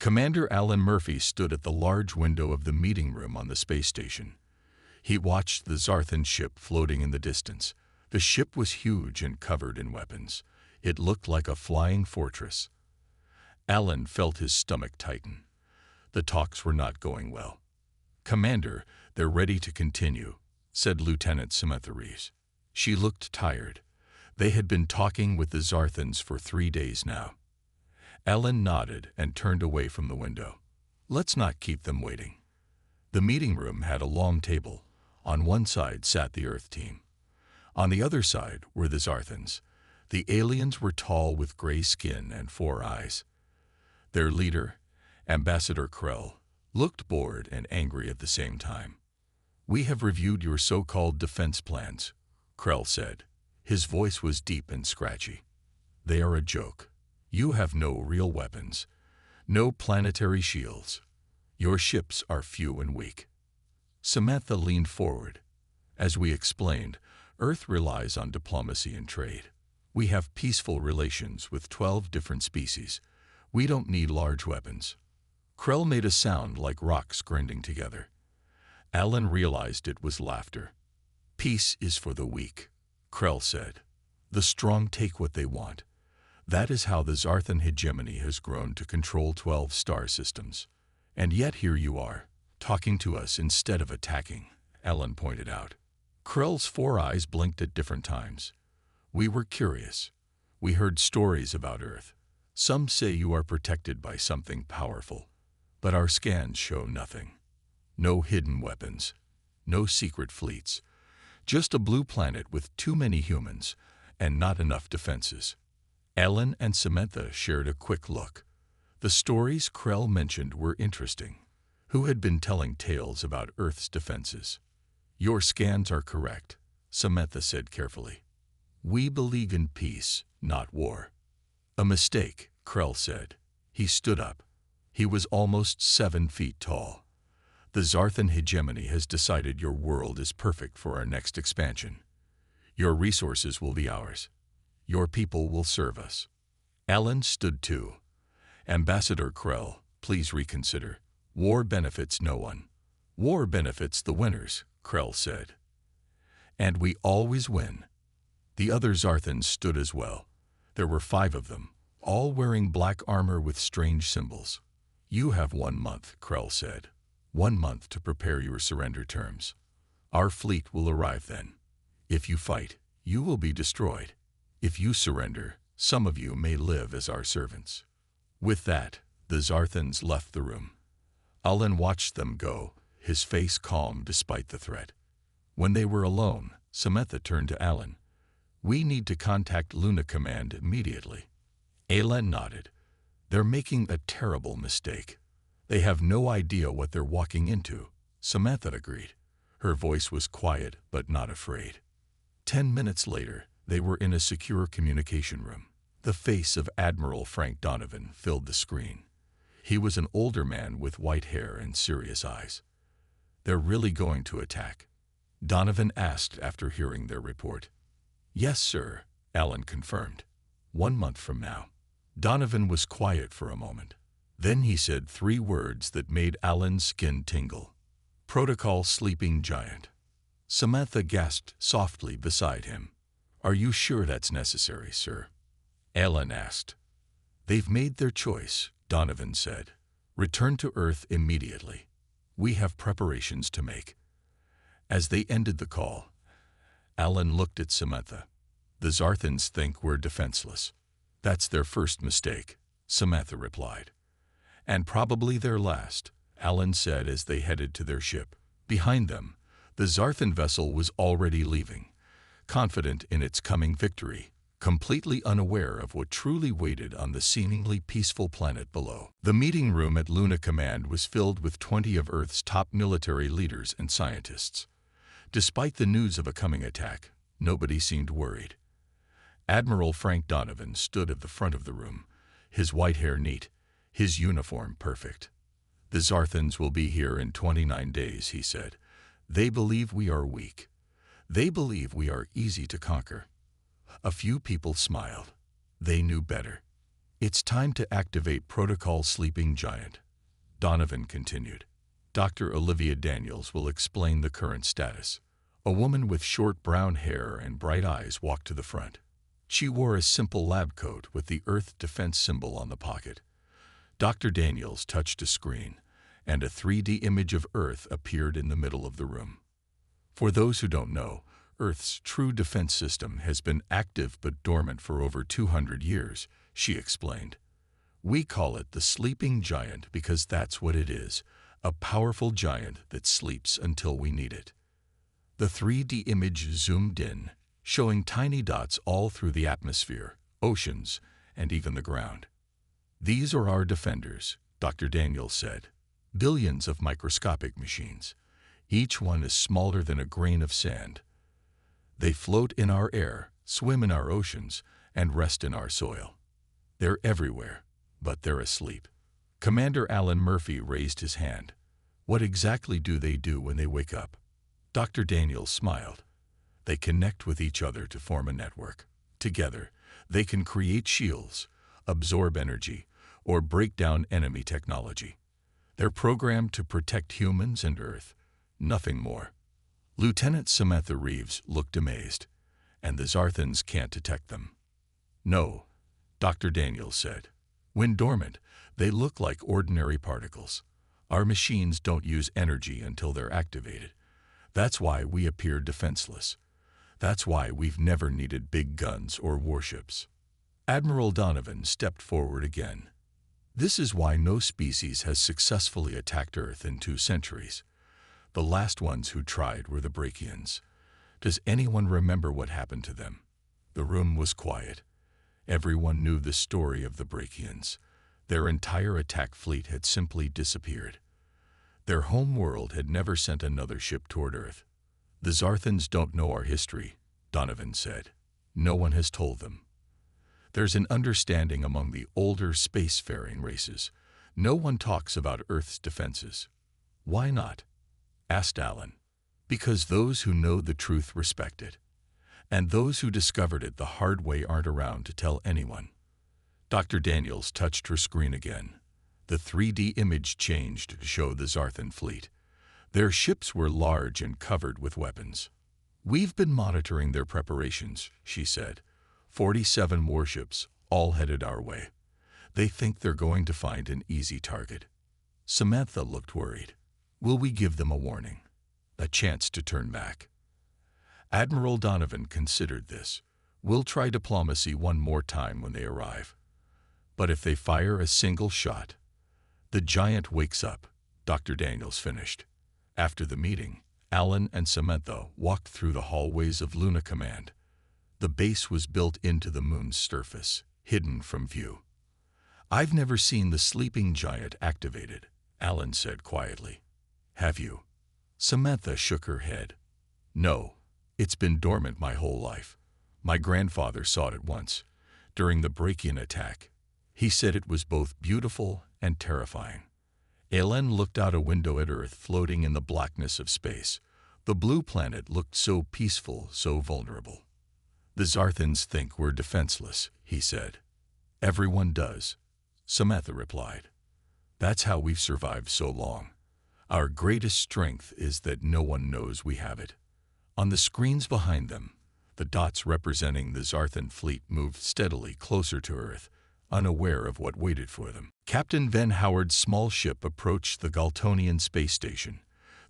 Commander Alan Murphy stood at the large window of the meeting room on the space station. He watched the Zarthan ship floating in the distance. The ship was huge and covered in weapons. It looked like a flying fortress. Alan felt his stomach tighten. The talks were not going well. "Commander, they're ready to continue," said Lieutenant Samantha Reeves. She looked tired. They had been talking with the Zarthans for 3 days now. Alan nodded and turned away from the window. "Let's not keep them waiting." The meeting room had a long table. On one side sat the Earth team. On the other side were the Zarthans. The aliens were tall with gray skin and 4 eyes. Their leader, Ambassador Krell, looked bored and angry at the same time. "We have reviewed your so-called defense plans," Krell said. His voice was deep and scratchy. "They are a joke. You have no real weapons, no planetary shields. Your ships are few and weak." Samantha leaned forward. "As we explained, Earth relies on diplomacy and trade. We have peaceful relations with 12 different species. We don't need large weapons." Krell made a sound like rocks grinding together. Alan realized it was laughter. "Peace is for the weak," Krell said. "The strong take what they want. That is how the Zarthan hegemony has grown to control 12 star systems. And yet here you are, talking to us instead of attacking," Alan pointed out. Krell's 4 eyes blinked at different times. "We were curious. We heard stories about Earth. Some say you are protected by something powerful, but our scans show nothing. No hidden weapons, no secret fleets, just a blue planet with too many humans and not enough defenses." Alan and Samantha shared a quick look. The stories Krell mentioned were interesting. Who had been telling tales about Earth's defenses? "Your scans are correct," Samantha said carefully. "We believe in peace, not war." "A mistake," Krell said. He stood up. He was almost 7 feet tall. "The Zarthan hegemony has decided your world is perfect for our next expansion. Your resources will be ours. Your people will serve us." Alan stood too. "Ambassador Krell, please reconsider. War benefits no one. War benefits the winners," Krell said. "And we always win." The other Zarthans stood as well. There were 5 of them, all wearing black armor with strange symbols. "You have 1 month," Krell said. 1 month to prepare your surrender terms. Our fleet will arrive then. If you fight, you will be destroyed. If you surrender, some of you may live as our servants." With that, the Zarthans left the room. Alan watched them go, his face calm despite the threat. When they were alone, Samantha turned to Alan. "We need to contact Luna Command immediately." Alan nodded. "They're making a terrible mistake. They have no idea what they're walking into," Samantha agreed. Her voice was quiet but not afraid. 10 minutes later, they were in a secure communication room. The face of Admiral Frank Donovan filled the screen. He was an older man with white hair and serious eyes. "They're really going to attack?" Donovan asked after hearing their report. "Yes, sir," Alan confirmed. 1 month from now." Donovan was quiet for a moment. Then he said 3 words that made Alan's skin tingle. "Protocol Sleeping Giant." Samantha gasped softly beside him. "Are you sure that's necessary, sir?" Alan asked. "They've made their choice," Donovan said. "Return to Earth immediately. We have preparations to make." As they ended the call, Alan looked at Samantha. "The Zarthans think we're defenseless." "That's their first mistake," Samantha replied. "And probably their last," Alan said as they headed to their ship. Behind them, the Zarthan vessel was already leaving, confident in its coming victory, completely unaware of what truly waited on the seemingly peaceful planet below. The meeting room at Luna Command was filled with 20 of Earth's top military leaders and scientists. Despite the news of a coming attack, nobody seemed worried. Admiral Frank Donovan stood at the front of the room, his white hair neat, his uniform perfect. "The Zarthans will be here in 29 days, he said. "They believe we are weak. They believe we are easy to conquer." A few people smiled. They knew better. It's time to activate Protocol Sleeping Giant, Donovan continued. Dr. Olivia Daniels will explain the current status. A woman with short brown hair and bright eyes walked to the front. She wore a simple lab coat with the Earth Defense symbol on the pocket. Dr. Daniels touched a screen, and a 3D image of Earth appeared in the middle of the room. For those who don't know, Earth's true defense system has been active but dormant for over 200 years, she explained. We call it the sleeping giant because that's what it is, a powerful giant that sleeps until we need it. The 3D image zoomed in, showing tiny dots all through the atmosphere, oceans, and even the ground. These are our defenders, Dr. Daniels said. Billions of microscopic machines. Each one is smaller than a grain of sand. They float in our air, swim in our oceans, and rest in our soil. They're everywhere, but they're asleep. Commander Alan Murphy raised his hand. What exactly do they do when they wake up? Dr. Daniels smiled. They connect with each other to form a network. Together, they can create shields, absorb energy, or break down enemy technology. They're programmed to protect humans and Earth, nothing more. Lieutenant Samantha Reeves looked amazed, and the Zarthans can't detect them. No, Dr. Daniels said. When dormant, they look like ordinary particles. Our machines don't use energy until they're activated. That's why we appear defenseless. That's why we've never needed big guns or warships. Admiral Donovan stepped forward again. This is why no species has successfully attacked Earth in 2 centuries. The last ones who tried were the Brachians. Does anyone remember what happened to them? The room was quiet. Everyone knew the story of the Brachians. Their entire attack fleet had simply disappeared. Their home world had never sent another ship toward Earth. The Zarthans don't know our history, Donovan said. No one has told them. There's an understanding among the older spacefaring races. No one talks about Earth's defenses. Why not? Asked Alan. Because those who know the truth respect it. And those who discovered it the hard way aren't around to tell anyone. Dr. Daniels touched her screen again. The 3D image changed to show the Zarthan fleet. Their ships were large and covered with weapons. We've been monitoring their preparations, she said. 47 warships, all headed our way. They think they're going to find an easy target. Samantha looked worried. Will we give them a warning? A chance to turn back? Admiral Donovan considered this. We'll try diplomacy one more time when they arrive. But if they fire a single shot, the giant wakes up, Dr. Daniels finished. After the meeting, Alan and Samantha walked through the hallways of Luna Command. The base was built into the moon's surface, hidden from view. I've never seen the sleeping giant activated, Alan said quietly. Have you? Samantha shook her head. No, it's been dormant my whole life. My grandfather saw it once, during the Brachian attack. He said it was both beautiful and terrifying. Alan looked out a window at Earth floating in the blackness of space. The blue planet looked so peaceful, so vulnerable. The Zarthans think we're defenseless, he said. Everyone does, Samantha replied. That's how we've survived so long. Our greatest strength is that no one knows we have it. On the screens behind them, the dots representing the Zarthan fleet moved steadily closer to Earth, unaware of what waited for them. Captain Van Howard's small ship approached the Galtonian space station.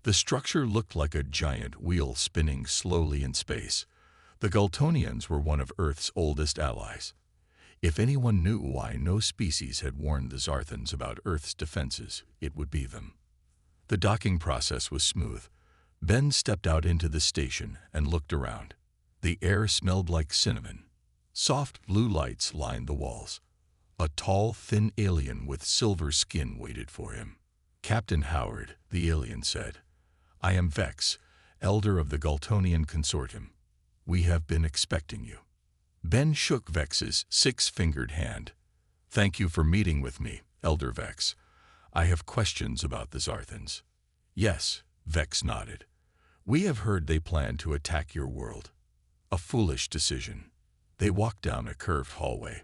The structure looked like a giant wheel spinning slowly in space. The Galtonians were one of Earth's oldest allies. If anyone knew why no species had warned the Zarthans about Earth's defenses, it would be them. The docking process was smooth. Ben stepped out into the station and looked around. The air smelled like cinnamon. Soft blue lights lined the walls. A tall, thin alien with silver skin waited for him. Captain Howard, the alien said, I am Vex, elder of the Galtonian Consortium. We have been expecting you. Ben shook Vex's 6-fingered hand. Thank you for meeting with me, Elder Vex. I have questions about the Zarthans. Yes, Vex nodded. We have heard they plan to attack your world. A foolish decision. They walked down a curved hallway.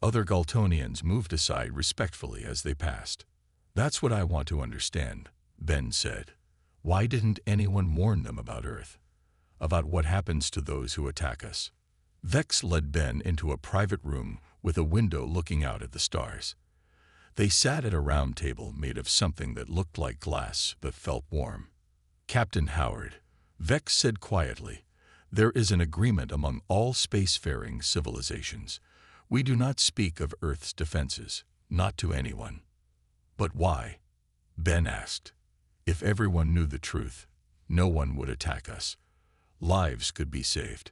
Other Galtonians moved aside respectfully as they passed. "That's what I want to understand," Ben said. "Why didn't anyone warn them about Earth? About what happens to those who attack us?" Vex led Ben into a private room with a window looking out at the stars. They sat at a round table made of something that looked like glass but felt warm. "Captain Howard," Vex said quietly, "there is an agreement among all spacefaring civilizations. We do not speak of Earth's defenses, not to anyone." "But why?" Ben asked. "If everyone knew the truth, no one would attack us. Lives could be saved."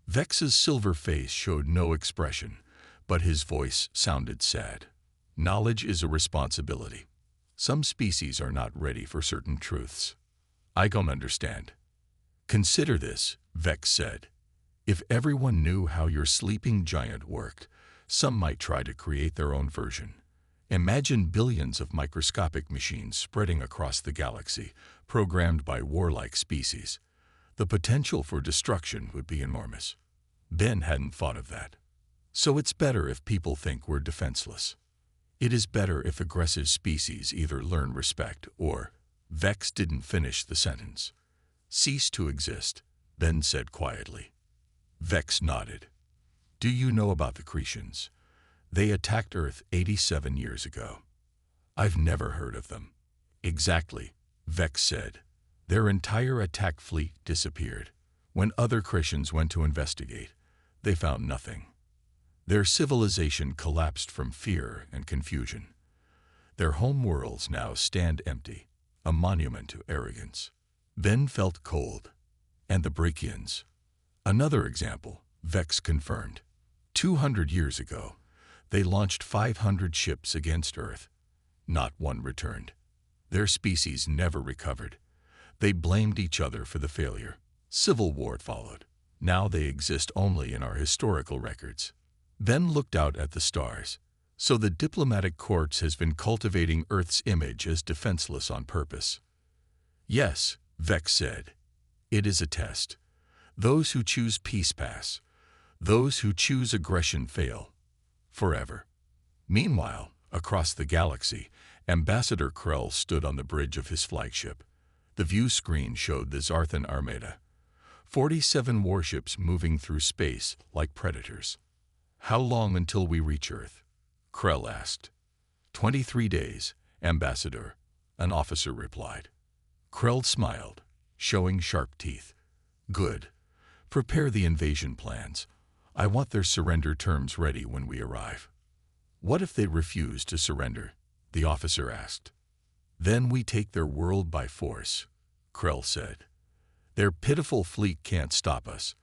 Vex's silver face showed no expression, but his voice sounded sad. "Knowledge is a responsibility. Some species are not ready for certain truths. I don't understand." "Consider this," Vex said. "If everyone knew how your sleeping giant worked, some might try to create their own version. Imagine billions of microscopic machines spreading across the galaxy, programmed by warlike species. The potential for destruction would be enormous." Ben hadn't thought of that. "So it's better if people think we're defenseless. It is better if aggressive species either learn respect or—" Vex didn't finish the sentence. "Cease to exist," Ben said quietly. Vex nodded. "Do you know about the Cretians? They attacked Earth 87 years ago." "I've never heard of them." "Exactly," Vex said. "Their entire attack fleet disappeared. When other Cretians went to investigate, they found nothing. Their civilization collapsed from fear and confusion. Their home worlds now stand empty, a monument to arrogance." Ben felt cold. "And the Brachians?" "Another example," Vex confirmed. 200 years ago, they launched 500 ships against Earth. Not one returned. Their species never recovered. They blamed each other for the failure. Civil war followed. Now they exist only in our historical records." Ben looked out at the stars. "So the diplomatic corps has been cultivating Earth's image as defenseless on purpose." "Yes," Vex said. "It is a test. Those who choose peace pass. Those who choose aggression fail. Forever." Meanwhile, across the galaxy, Ambassador Krell stood on the bridge of his flagship. The view screen showed the Zarthan Armada. 47 warships moving through space like predators. "How long until we reach Earth?" Krell asked. 23 days, Ambassador," an officer replied. Krell smiled, showing sharp teeth. "Good. Prepare the invasion plans. I want their surrender terms ready when we arrive." "What if they refuse to surrender?" the officer asked. "Then we take their world by force," Krell said. "Their pitiful fleet can't stop us.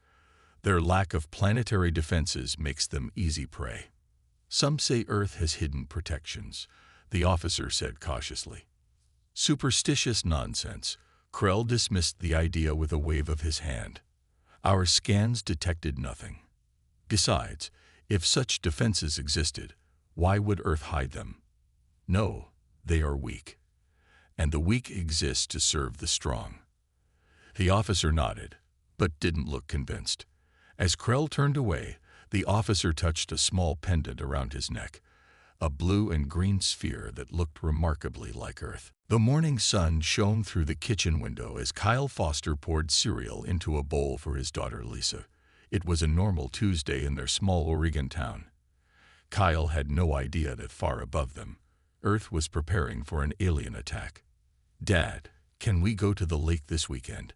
Their lack of planetary defenses makes them easy prey." "Some say Earth has hidden protections," the officer said cautiously. "Superstitious nonsense." Krell dismissed the idea with a wave of his hand. "Our scans detected nothing. Besides, if such defenses existed, why would Earth hide them? No, they are weak. And the weak exist to serve the strong." The officer nodded, but didn't look convinced. As Krell turned away, the officer touched a small pendant around his neck, a blue and green sphere that looked remarkably like Earth. The morning sun shone through the kitchen window as Kyle Foster poured cereal into a bowl for his daughter Lisa. It was a normal Tuesday in their small Oregon town. Kyle had no idea that far above them, Earth was preparing for an alien attack. "Dad, can we go to the lake this weekend?"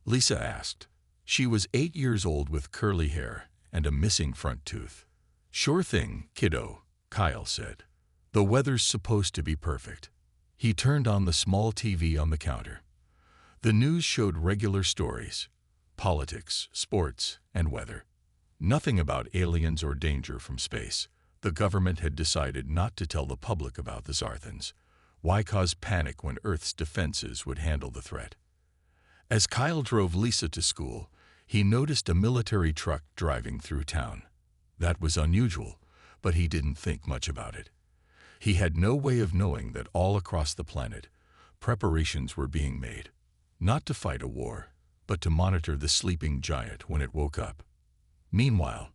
Lisa asked. She was 8 years old with curly hair and a missing front tooth. "Sure thing, kiddo," Kyle said. "The weather's supposed to be perfect." He turned on the small TV on the counter. The news showed regular stories: politics, sports, and weather. Nothing about aliens or danger from space. The government had decided not to tell the public about the Zarthans. Why cause panic when Earth's defenses would handle the threat? As Kyle drove Lisa to school, he noticed a military truck driving through town. That was unusual, but he didn't think much about it. He had no way of knowing that all across the planet, preparations were being made, not to fight a war, but to monitor the sleeping giant when it woke up. Meanwhile,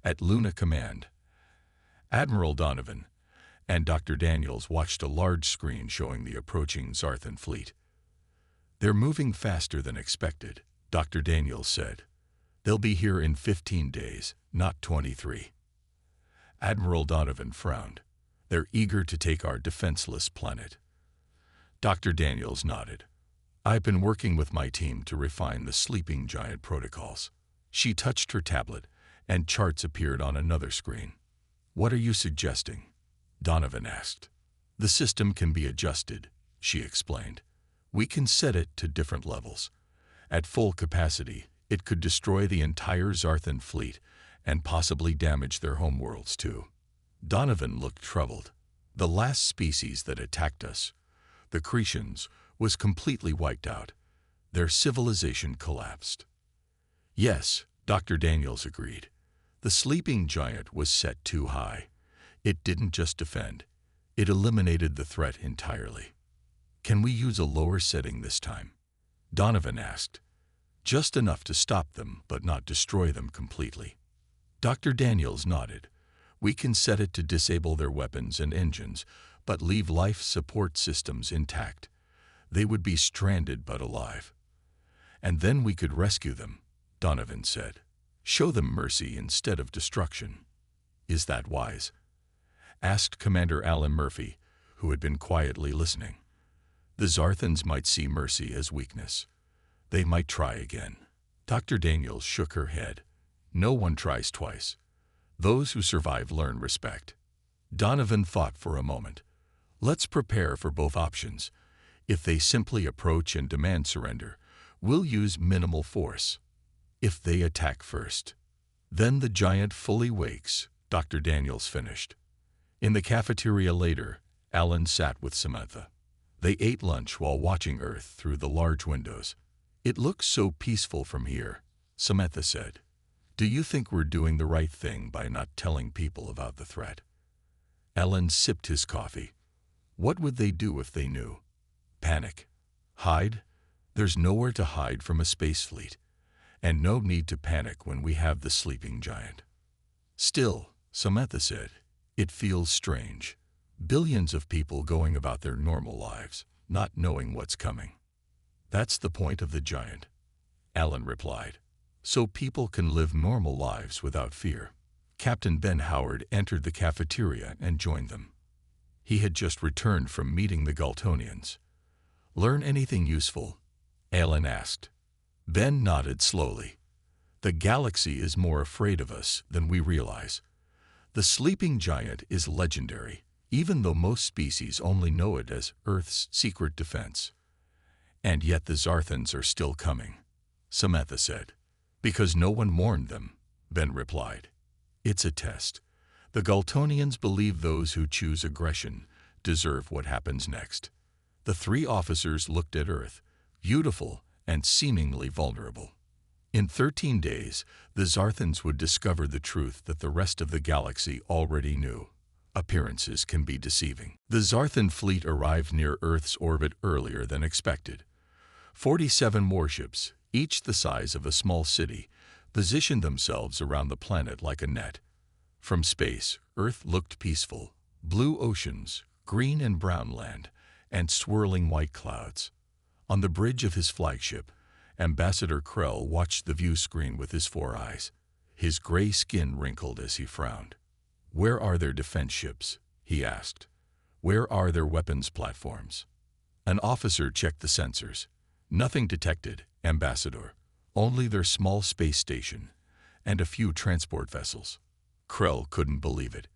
at Luna Command, Admiral Donovan and Dr. Daniels watched a large screen showing the approaching Zarthan fleet. "They're moving faster than expected," Dr. Daniels said. "They'll be here in 15 days, not 23. Admiral Donovan frowned. "They're eager to take our defenseless planet." Dr. Daniels nodded. "I've been working with my team to refine the sleeping giant protocols." She touched her tablet, and charts appeared on another screen. "What are you suggesting?" Donovan asked. "The system can be adjusted," she explained. "We can set it to different levels. At full capacity, it could destroy the entire Zarthan fleet and possibly damage their homeworlds too." Donovan looked troubled. "The last species that attacked us, the Cretians, was completely wiped out. Their civilization collapsed." "Yes," Dr. Daniels agreed. "The sleeping giant was set too high. It didn't just defend, it eliminated the threat entirely." "Can we use a lower setting this time?" Donovan asked. "Just enough to stop them, but not destroy them completely." Dr. Daniels nodded. "We can set it to disable their weapons and engines, but leave life support systems intact. They would be stranded but alive. And then we could rescue them," Donovan said. "Show them mercy instead of destruction." "Is that wise?" asked Commander Alan Murphy, who had been quietly listening. "The Zarthans might see mercy as weakness. They might try again." Dr. Daniels shook her head. "No one tries twice. Those who survive learn respect." Donovan thought for a moment. "Let's prepare for both options. If they simply approach and demand surrender, we'll use minimal force. If they attack first, then the giant fully wakes," Dr. Daniels finished. In the cafeteria later, Alan sat with Samantha. They ate lunch while watching Earth through the large windows. "It looks so peaceful from here," Samantha said. "Do you think we're doing the right thing by not telling people about the threat?" Alan sipped his coffee. "What would they do if they knew? Panic? Hide? There's nowhere to hide from a space fleet, and no need to panic when we have the sleeping giant." "Still," Samantha said, "it feels strange. Billions of people going about their normal lives, not knowing what's coming." "That's the point of the giant," Alan replied. "So people can live normal lives without fear." Captain Ben Howard entered the cafeteria and joined them. He had just returned from meeting the Galtonians. "Learn anything useful?" Alan asked. Ben nodded slowly. "The galaxy is more afraid of us than we realize. The sleeping giant is legendary, even though most species only know it as Earth's secret defense. And yet the Zarthans are still coming," Samantha said. "Because no one warned them," Ben replied. "It's a test. The Galtonians believe those who choose aggression deserve what happens next." The three officers looked at Earth, beautiful and seemingly vulnerable. In 13 days, the Zarthans would discover the truth that the rest of the galaxy already knew. Appearances can be deceiving. The Zarthan fleet arrived near Earth's orbit earlier than expected. 47 warships, each the size of a small city, positioned themselves around the planet like a net. From space, Earth looked peaceful. Blue oceans, green and brown land, and swirling white clouds. On the bridge of his flagship, Ambassador Krell watched the view screen with his 4 eyes. His gray skin wrinkled as he frowned. "Where are their defense ships?" he asked. "Where are their weapons platforms?" An officer checked the sensors. "Nothing detected, Ambassador. Only their small space station and a few transport vessels." Krell couldn't believe it.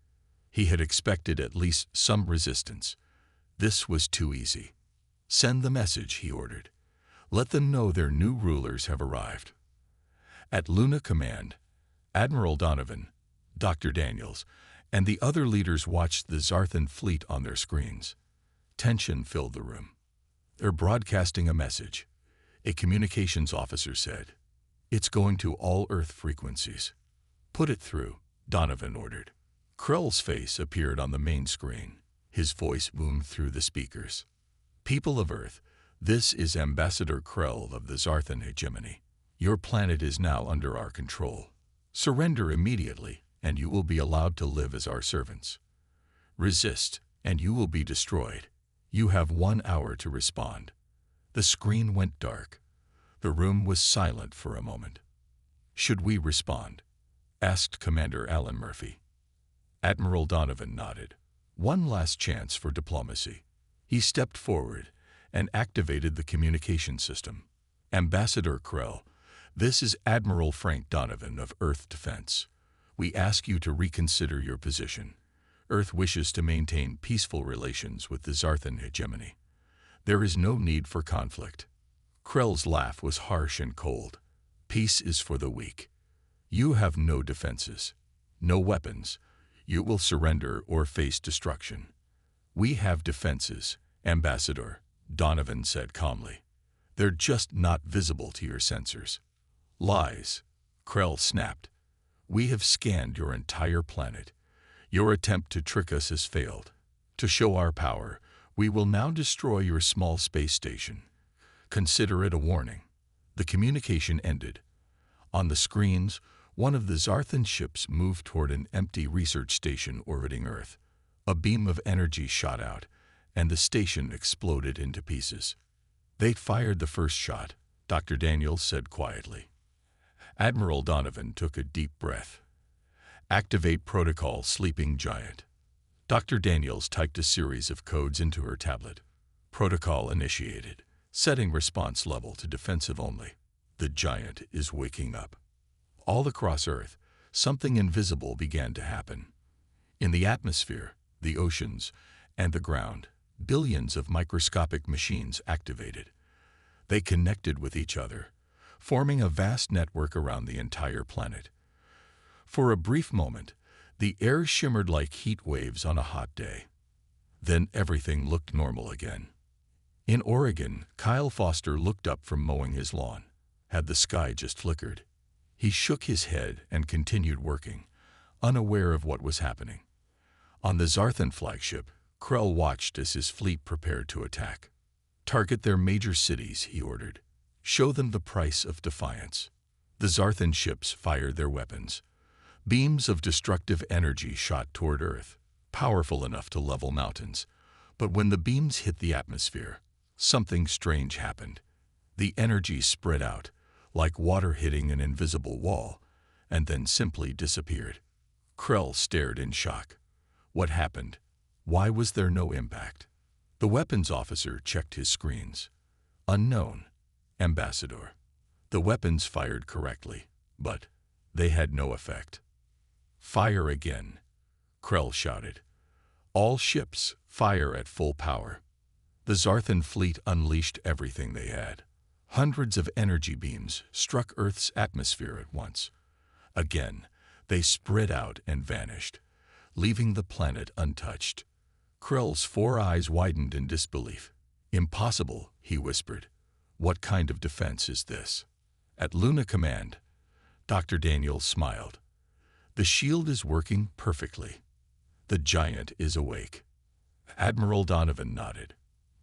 He had expected at least some resistance. This was too easy. "Send the message," he ordered. "Let them know their new rulers have arrived." At Luna Command, Admiral Donovan, Dr. Daniels, and the other leaders watched the Zarthan fleet on their screens. Tension filled the room. "They're broadcasting a message," a communications officer said. "It's going to all Earth frequencies." "Put it through," Donovan ordered. Krell's face appeared on the main screen. His voice boomed through the speakers. "People of Earth, this is Ambassador Krell of the Zarthan hegemony. Your planet is now under our control. Surrender immediately, and you will be allowed to live as our servants. Resist, and you will be destroyed. You have 1 hour to respond." The screen went dark. The room was silent for a moment. "Should we respond?" asked Commander Alan Murphy. Admiral Donovan nodded. One last chance for diplomacy. He stepped forward and activated the communication system. "Ambassador Krell, this is Admiral Frank Donovan of Earth Defense. We ask you to reconsider your position. Earth wishes to maintain peaceful relations with the Zarthan hegemony. There is no need for conflict." Krell's laugh was harsh and cold. "Peace is for the weak. You have no defenses, no weapons. You will surrender or face destruction." "We have defenses, Ambassador," Donovan said calmly. "They're just not visible to your sensors." "Lies," Krell snapped. "We have scanned your entire planet. Your attempt to trick us has failed. To show our power, we will now destroy your small space station. Consider it a warning." The communication ended. On the screens, one of the Zarthan ships moved toward an empty research station orbiting Earth. A beam of energy shot out, and the station exploded into pieces. "They fired the first shot," Dr. Daniels said quietly. Admiral Donovan took a deep breath. "Activate Protocol Sleeping Giant." Dr. Daniels typed a series of codes into her tablet. "Protocol initiated. Setting response level to defensive only. The giant is waking up." All across Earth, something invisible began to happen. In the atmosphere, the oceans, and the ground, billions of microscopic machines activated. They connected with each other, forming a vast network around the entire planet. For a brief moment, the air shimmered like heat waves on a hot day. Then everything looked normal again. In Oregon, Kyle Foster looked up from mowing his lawn. Had the sky just flickered? He shook his head and continued working, unaware of what was happening. On the Zarthan flagship, Krell watched as his fleet prepared to attack. "Target their major cities," he ordered. "Show them the price of defiance." The Zarthan ships fired their weapons. Beams of destructive energy shot toward Earth, powerful enough to level mountains. But when the beams hit the atmosphere, something strange happened. The energy spread out, like water hitting an invisible wall, and then simply disappeared. Krell stared in shock. What happened? Why was there no impact? The weapons officer checked his screens. "Unknown, Ambassador." The weapons fired correctly, but they had no effect. "Fire again," Krell shouted. "All ships, fire at full power." The Zarthan fleet unleashed everything they had. Hundreds of energy beams struck Earth's atmosphere at once. Again, they spread out and vanished, leaving the planet untouched. Krell's 4 eyes widened in disbelief. "Impossible," he whispered. "What kind of defense is this?" At Luna Command, Dr. Daniels smiled. "The shield is working perfectly. The giant is awake." Admiral Donovan nodded.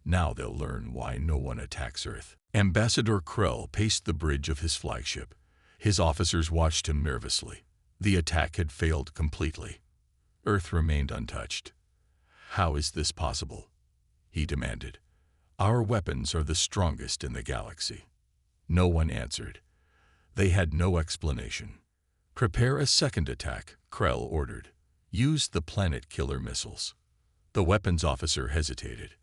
"Now they'll learn why no one attacks Earth." Ambassador Krell paced the bridge of his flagship. His officers watched him nervously. The attack had failed completely. Earth remained untouched. "How is this possible?" he demanded. "Our weapons are the strongest in the galaxy." No one answered. They had no explanation. "Prepare a second attack," Krell ordered. "Use the planet killer missiles." The weapons officer hesitated.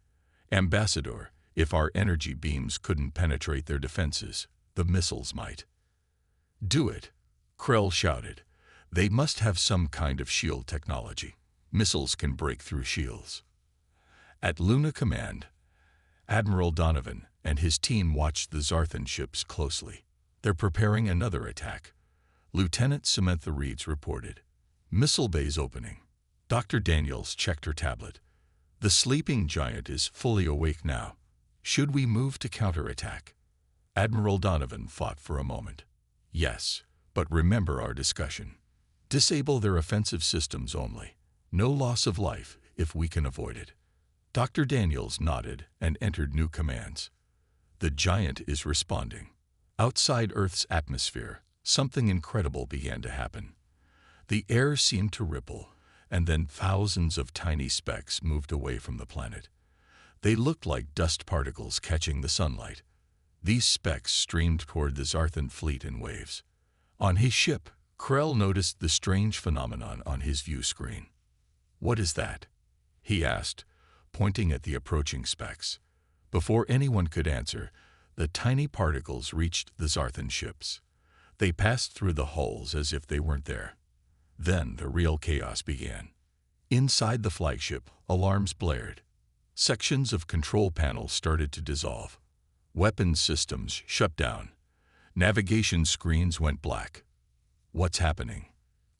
"Ambassador, if our energy beams couldn't penetrate their defenses, the missiles might." "Do it," Krell shouted. "They must have some kind of shield technology. Missiles can break through shields." At Luna Command, Admiral Donovan and his team watched the Zarthan ships closely. "They're preparing another attack," Lieutenant Samantha Reeds reported. "Missile bays opening." Dr. Daniels checked her tablet. "The sleeping giant is fully awake now. Should we move to counterattack?" Admiral Donovan thought for a moment. "Yes, but remember our discussion. Disable their offensive systems only. No loss of life if we can avoid it." Dr. Daniels nodded and entered new commands. "The giant is responding." Outside Earth's atmosphere, something incredible began to happen. The air seemed to ripple, and then thousands of tiny specks moved away from the planet. They looked like dust particles catching the sunlight. These specks streamed toward the Zarthan fleet in waves. On his ship, Krell noticed the strange phenomenon on his view screen. "What is that?" he asked, pointing at the approaching specks. Before anyone could answer, the tiny particles reached the Zarthan ships. They passed through the hulls as if they weren't there. Then the real chaos began. Inside the flagship, alarms blared. Sections of control panels started to dissolve. Weapons systems shut down. Navigation screens went black. "What's happening?"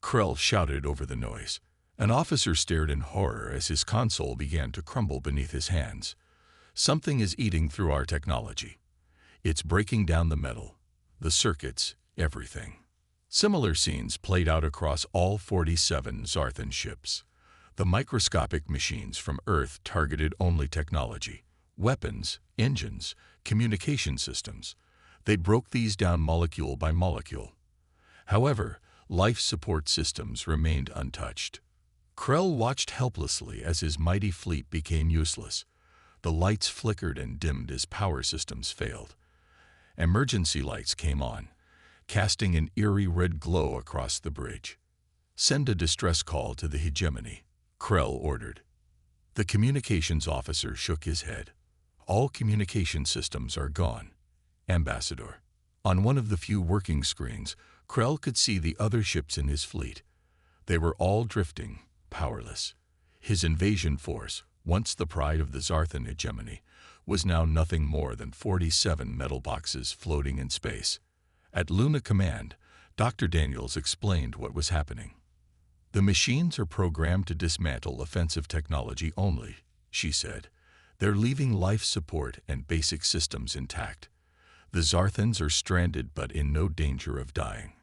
Krell shouted over the noise. An officer stared in horror as his console began to crumble beneath his hands. "Something is eating through our technology. It's breaking down the metal, the circuits, everything." Similar scenes played out across all 47 Zarthan ships. The microscopic machines from Earth targeted only technology, weapons, engines, communication systems. They broke these down molecule by molecule. However, life support systems remained untouched. Krell watched helplessly as his mighty fleet became useless. The lights flickered and dimmed as power systems failed. Emergency lights came on, casting an eerie red glow across the bridge. "Send a distress call to the hegemony," Krell ordered. The communications officer shook his head. "All communication systems are gone, Ambassador." On one of the few working screens, Krell could see the other ships in his fleet. They were all drifting, powerless. His invasion force, once the pride of the Zarthan hegemony, was now nothing more than 47 metal boxes floating in space. At Luna Command, Dr. Daniels explained what was happening. "The machines are programmed to dismantle offensive technology only," she said. "They're leaving life support and basic systems intact. The Zarthans are stranded but in no danger of dying."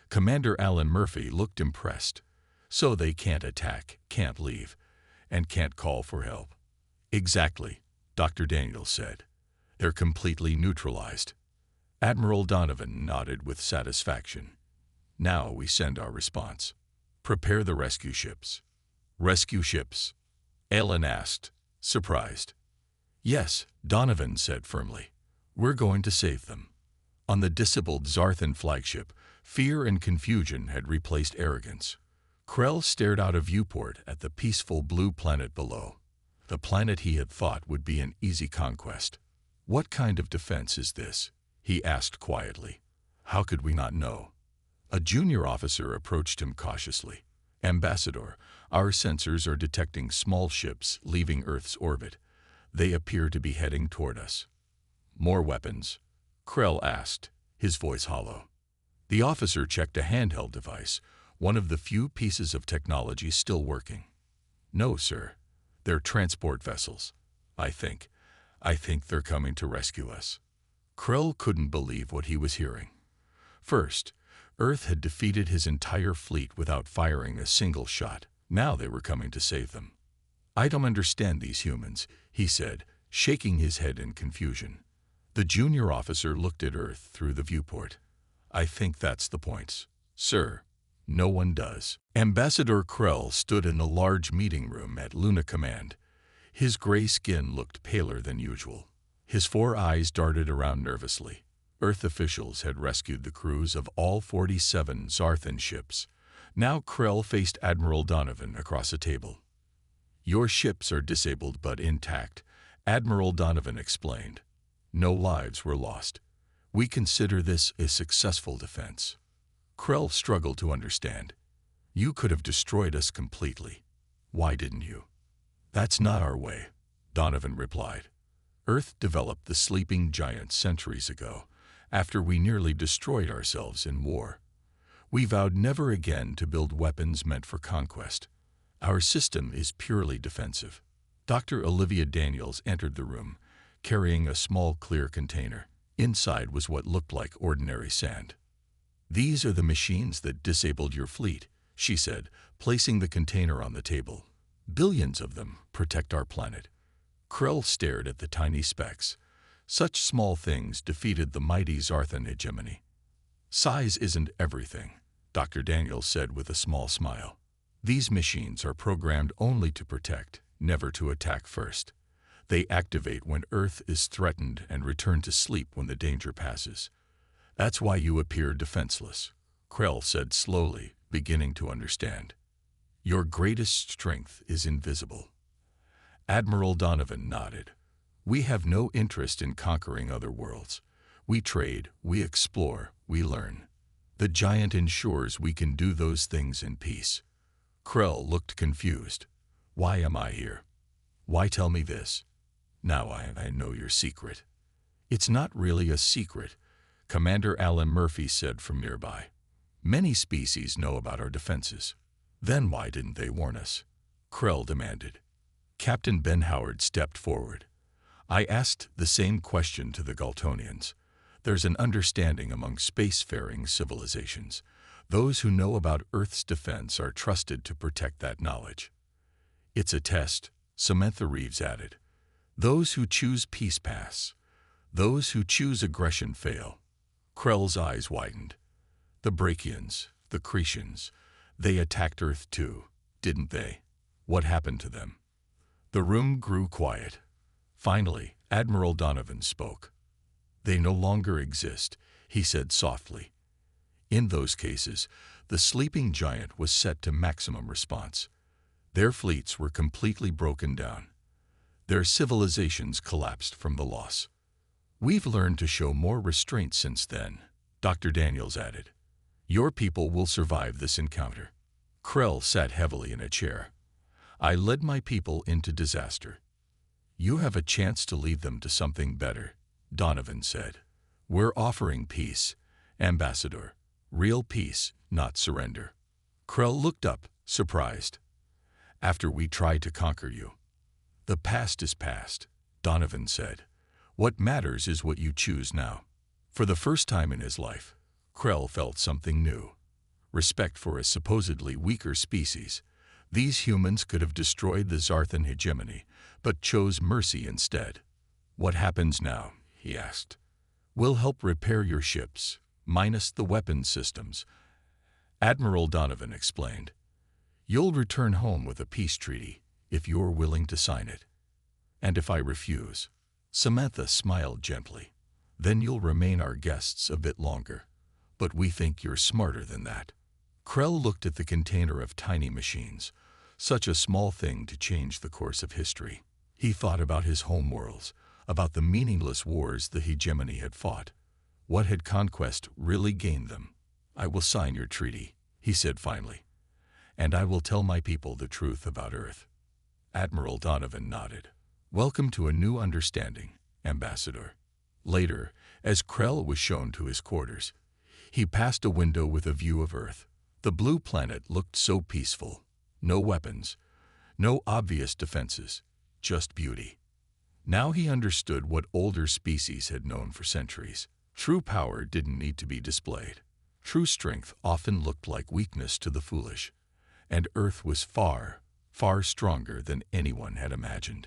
Commander Alan Murphy looked impressed. "So they can't attack, can't leave, and can't call for help." "Exactly," Dr. Daniels said. "They're completely neutralized." Admiral Donovan nodded with satisfaction. "Now we send our response. Prepare the rescue ships." "Rescue ships?" Alan asked, surprised. "Yes," Donovan said firmly. "We're going to save them." On the disabled Zarthan flagship, fear and confusion had replaced arrogance. Krell stared out a viewport at the peaceful blue planet below. The planet he had thought would be an easy conquest. "What kind of defense is this?" he asked quietly. "How could we not know?" A junior officer approached him cautiously. "Ambassador, our sensors are detecting small ships leaving Earth's orbit. They appear to be heading toward us." "More weapons?" Krell asked, his voice hollow. The officer checked a handheld device, one of the few pieces of technology still working. "No, sir. They're transport vessels. I think they're coming to rescue us." Krell couldn't believe what he was hearing. First, Earth had defeated his entire fleet without firing a single shot. Now they were coming to save them. "I don't understand these humans," he said, shaking his head in confusion. The junior officer looked at Earth through the viewport. "I think that's the point, sir. No one does." Ambassador Krell stood in a large meeting room at Luna Command. His gray skin looked paler than usual. His 4 eyes darted around nervously. Earth officials had rescued the crews of all 47 Zarthan ships. Now Krell faced Admiral Donovan across a table. "Your ships are disabled but intact," Admiral Donovan explained. "No lives were lost. We consider this a successful defense." Krell struggled to understand. "You could have destroyed us completely. Why didn't you?" "That's not our way," Donovan replied. "Earth developed the sleeping giant centuries ago, after we nearly destroyed ourselves in war. We vowed never again to build weapons meant for conquest. Our system is purely defensive." Dr. Olivia Daniels entered the room, carrying a small clear container. Inside was what looked like ordinary sand. "These are the machines that disabled your fleet," she said, placing the container on the table. "Billions of them protect our planet." Krell stared at the tiny specks. Such small things defeated the mighty Zarthan hegemony. "Size isn't everything," Dr. Daniels said with a small smile. These machines are programmed only to protect, never to attack first. They activate when Earth is threatened and return to sleep when the danger passes. That's why you appear defenseless, Krell said slowly, beginning to understand. Your greatest strength is invisible. Admiral Donovan nodded. We have no interest in conquering other worlds. We trade, we explore, we learn. The giant ensures we can do those things in peace. Krell looked confused. Why am I here? Why tell me this? Now I know your secret. It's not really a secret, Commander Alan Murphy said from nearby. Many species know about our defenses. Then why didn't they warn us? Krell demanded. Captain Ben Howard stepped forward. I asked the same question to the Galtonians. There's an understanding among spacefaring civilizations. Those who know about Earth's defense are trusted to protect that knowledge. It's a test, Samantha Reeves added. Those who choose peace pass. Those who choose aggression fail. Krell's eyes widened. The Brachians, the Cretians, they attacked Earth too, didn't they? What happened to them? The room grew quiet. Finally, Admiral Donovan spoke. They no longer exist, he said softly. In those cases, the sleeping giant was set to maximum response. Their fleets were completely broken down. Their civilizations collapsed from the loss. We've learned to show more restraint since then, Dr. Daniels added. Your people will survive this encounter. Krell sat heavily in a chair. I led my people into disaster. You have a chance to lead them to something better, Donovan said. We're offering peace, Ambassador. Real peace, not surrender. Krell looked up, surprised. After we tried to conquer you. The past is past, Donovan said. What matters is what you choose now. For the first time in his life, Krell felt something new. Respect for a supposedly weaker species. These humans could have destroyed the Zarthan hegemony, but chose mercy instead. What happens now? He asked. We'll help repair your ships, minus the weapons systems. Admiral Donovan explained. You'll return home with a peace treaty, if you're willing to sign it. And if I refuse? Samantha smiled gently. Then you'll remain our guests a bit longer. But we think you're smarter than that. Krell looked at the container of tiny machines, such a small thing to change the course of history. He thought about his homeworlds, about the meaningless wars the hegemony had fought. What had conquest really gained them? I will sign your treaty, he said finally. And I will tell my people the truth about Earth. Admiral Donovan nodded. Welcome to a new understanding, Ambassador. Later, as Krell was shown to his quarters, he passed a window with a view of Earth. The blue planet looked so peaceful. No weapons, no obvious defenses, just beauty. Now he understood what older species had known for centuries. True power didn't need to be displayed. True strength often looked like weakness to the foolish. And Earth was far, far stronger than anyone had imagined.